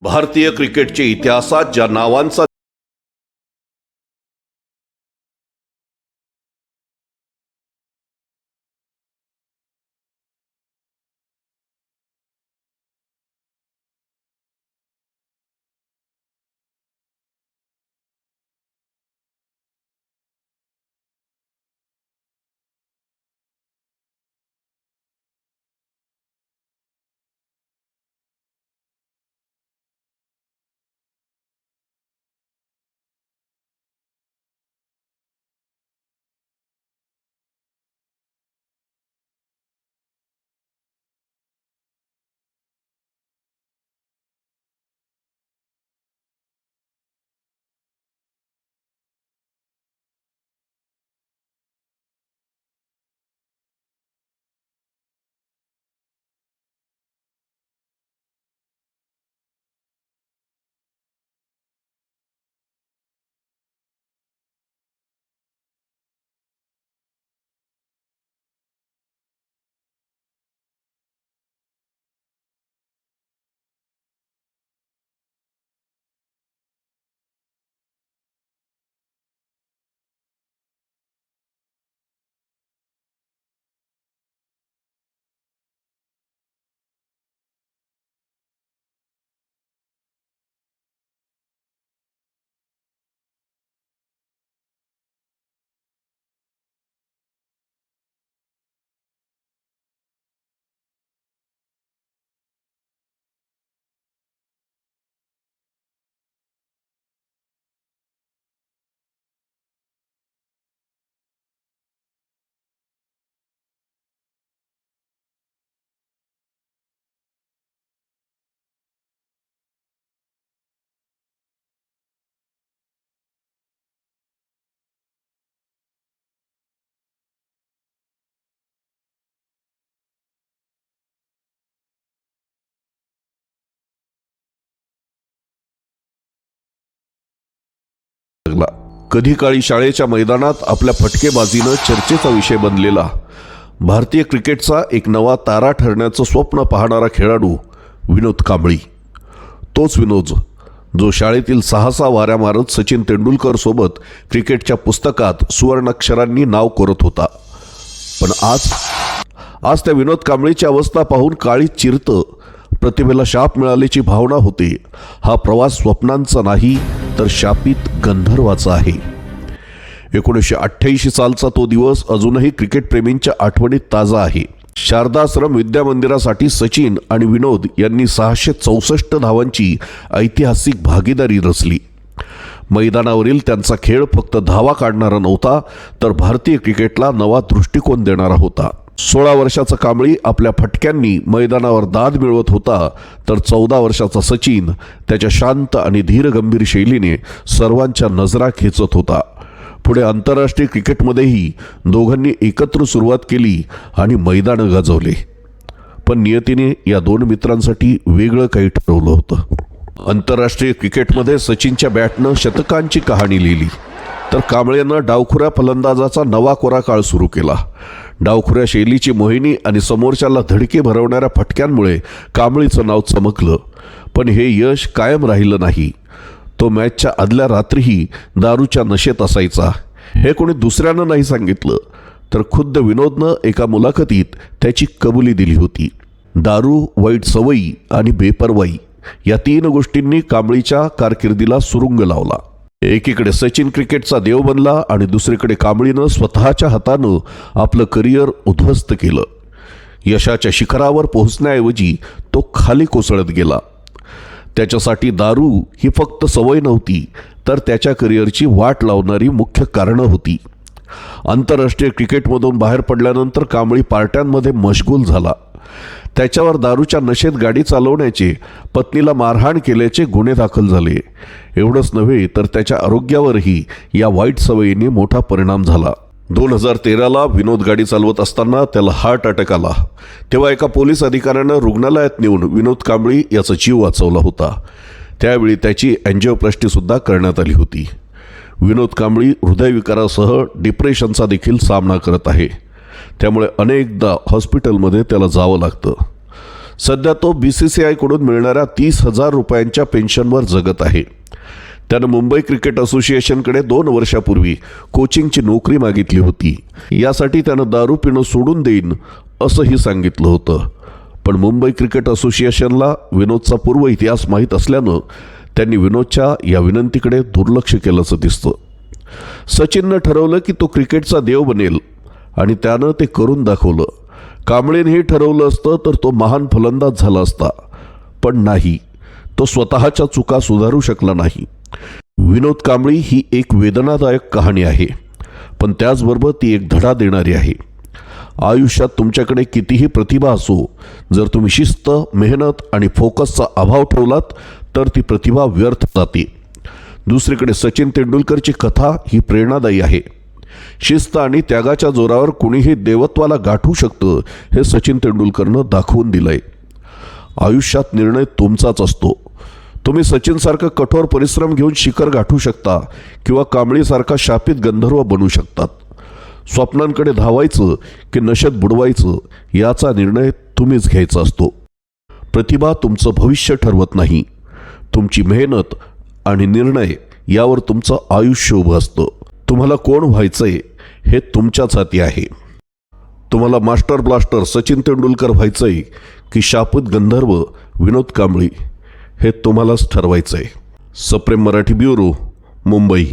भारतीय क्रिकेटच्या इतिहासात ज्या नावांचा कधी काळी शाळेच्या मैदानात आपल्या फटकेबाजीनं चर्चेचा विषय बनलेला भारतीय क्रिकेटचा एक नवा तारा ठरण्याचं स्वप्न पाहणारा खेळाडू विनोद कांबळी. तोच विनोद जो शाळेतील 6 वाऱ्या मारत सचिन तेंडुलकर सोबत क्रिकेटच्या पुस्तकात सुवर्णाक्षरांनी नाव कोरत होता. पण आज त्या विनोद कांबळीची अवस्था पाहून काळी चिरतं प्रतिभेला शाप मिळाल्याची भावना होते. हा प्रवास स्वप्नांचा नाही तर शापित गंधर्वाचा आहे. 1988 सालचा तो दिवस अजूनही क्रिकेट प्रेमींच्या आठवणीत ताजा आहे. शारदाश्रम विद्यामंदिरासाठी सचिन आणि विनोद यांनी 664 धावांची ऐतिहासिक भागीदारी रचली. मैदानावरील त्यांचा खेळ फक्त धावा काढणारा नव्हता तर भारतीय क्रिकेटला नवा दृष्टिकोन देणारा होता. 16 वर्षाचा कांबळी आपल्या फटक्यांनी मैदानावर दाद मिळवत होता तर 14 वर्षाचा सचिन त्याच्या शांत आणि धीरगंभीर शैलीने सर्वांच्या नजरा खेचत होता. पुढे आंतरराष्ट्रीय क्रिकेटमध्येही दोघांनी एकत्र सुरुवात केली आणि मैदानं गाजवले. पण नियतीने या 2 मित्रांसाठी वेगळं काही ठरवलं होतं. आंतरराष्ट्रीय क्रिकेटमध्ये सचिनच्या बॅटनं शतकांची कहाणी लिहिली तर कांबळेनं डावखुऱ्या फलंदाजाचा नवा कोरा काळ सुरू केला. डावखुऱ्या शैलीची मोहिनी आणि समोरच्याला धडके भरवणाऱ्या फटक्यांमुळे कांबळीचं नाव चमकलं. पण हे यश कायम राहिलं नाही. तो मॅचच्या आदल्या रात्रीही दारूच्या नशेत असायचा. हे कोणी दुसऱ्यानं नाही सांगितलं तर खुद्द विनोदनं एका मुलाखतीत त्याची कबुली दिली होती. दारू, वाईट सवयी आणि बेपर्वाई या 3 गोष्टींनी कांबळीच्या कारकिर्दीला सुरुंग लावला. एकीकडे सचिन क्रिकेटचा देव बनला आणि दुसरीकडे कांबळीनं स्वतःच्या हातानं आपलं करिअर उद्ध्वस्त केलं. यशाच्या शिखरावर पोहोचण्याऐवजी तो खाली कोसळत गेला. त्याच्यासाठी दारू ही फक्त सवय नव्हती तर त्याच्या करिअरची वाट लावणारी मुख्य कारणं होती. आंतरराष्ट्रीय क्रिकेटमधून बाहेर पडल्यानंतर कांबळी पार्ट्यांमध्ये मशगूल झाला. त्याच्यावर दारूच्या नशेत गाडी चालवण्याचे, पत्नीला मारहाण केल्याचे गुन्हे दाखल झाले. एवढंच नव्हे तर त्याच्या आरोग्यावरही या वाईट सवयीने मोठा परिणाम झाला. 2013ला विनोद गाडी चालवत असताना त्याला हार्ट अटॅक आला. तेव्हा एका पोलीस अधिकाऱ्यानं रुग्णालयात नेऊन विनोद कांबळी याचा जीव वाचवला होता. त्यावेळी त्याची अँजिओप्लास्टीसुद्धा करण्यात आली होती. विनोद कांबळी हृदयविकारासह डिप्रेशनचा देखील सामना करत आहे. त्यामुळे अनेकदा हॉस्पिटलमध्ये त्याला जावं लागतं. सध्या तो BCCI कडून मिळणाऱ्या 30,000 रुपयांच्या पेन्शनवर जगत आहे. त्यानं मुंबई क्रिकेट असोसिएशनकडे 2 वर्षापूर्वी कोचिंगची नोकरी मागितली होती. यासाठी त्यानं दारू पिणं सोडून देईन असंही सांगितलं होतं. पण मुंबई क्रिकेट असोसिएशनला विनोदचा पूर्व इतिहास माहीत असल्यानं त्यांनी विनोदच्या या विनंतीकडे दुर्लक्ष केल्याचं दिसतं. सचिननं ठरवलं की तो क्रिकेटचा देव बनेल आणि त्यानं ते करून दाखवलं. कांबळेनंही ठरवलं असतं तर तो महान फलंदाज झाला असता, पण नाही. तो स्वतःच्या चुका सुधारू शकला नाही. विनोद कांबळी ही एक वेदनादायक कहाणी आहे, पण त्याचबरोबर ती एक धडा देणारी आहे. आयुष्यात तुमच्याकडे कितीही प्रतिभा असो, जर तुम्ही शिस्त, मेहनत आणि फोकसचा अभाव ठेवलात तर ती प्रतिभा व्यर्थ जाते. दुसरीकडे सचिन तेंडुलकरची कथा ही प्रेरणादायी आहे. शिस्त आणि त्यागाच्या जोरावर कुणीही देवत्वाला गाठू शकतं हे सचिन तेंडुलकरनं दाखवून दिलंय. आयुष्यात निर्णय तुमचाच असतो. तुम्ही सचिनसारखं कठोर परिश्रम घेऊन शिखर गाठू शकता किंवा कांबळीसारखा शापित गंधर्व बनू शकतात. स्वप्नांकडे धावायचं की नशेत बुडवायचं याचा निर्णय तुम्हीच घ्यायचा असतो. प्रतिभा तुमचं भविष्य ठरवत नाही. तुमची मेहनत आणि निर्णय यावर तुमचं आयुष्य उभं असतं. तुम्हाला कोण व्हायचंय हे तुमच्याच हाती आहे. तुम्हाला मास्टर ब्लास्टर सचिन तेंडुलकर व्हायचंय की शापित गंधर्व विनोद कांबळी हे तुम्हालाच ठरवायचंय. सप्रेम मराठी ब्युरो, मुंबई.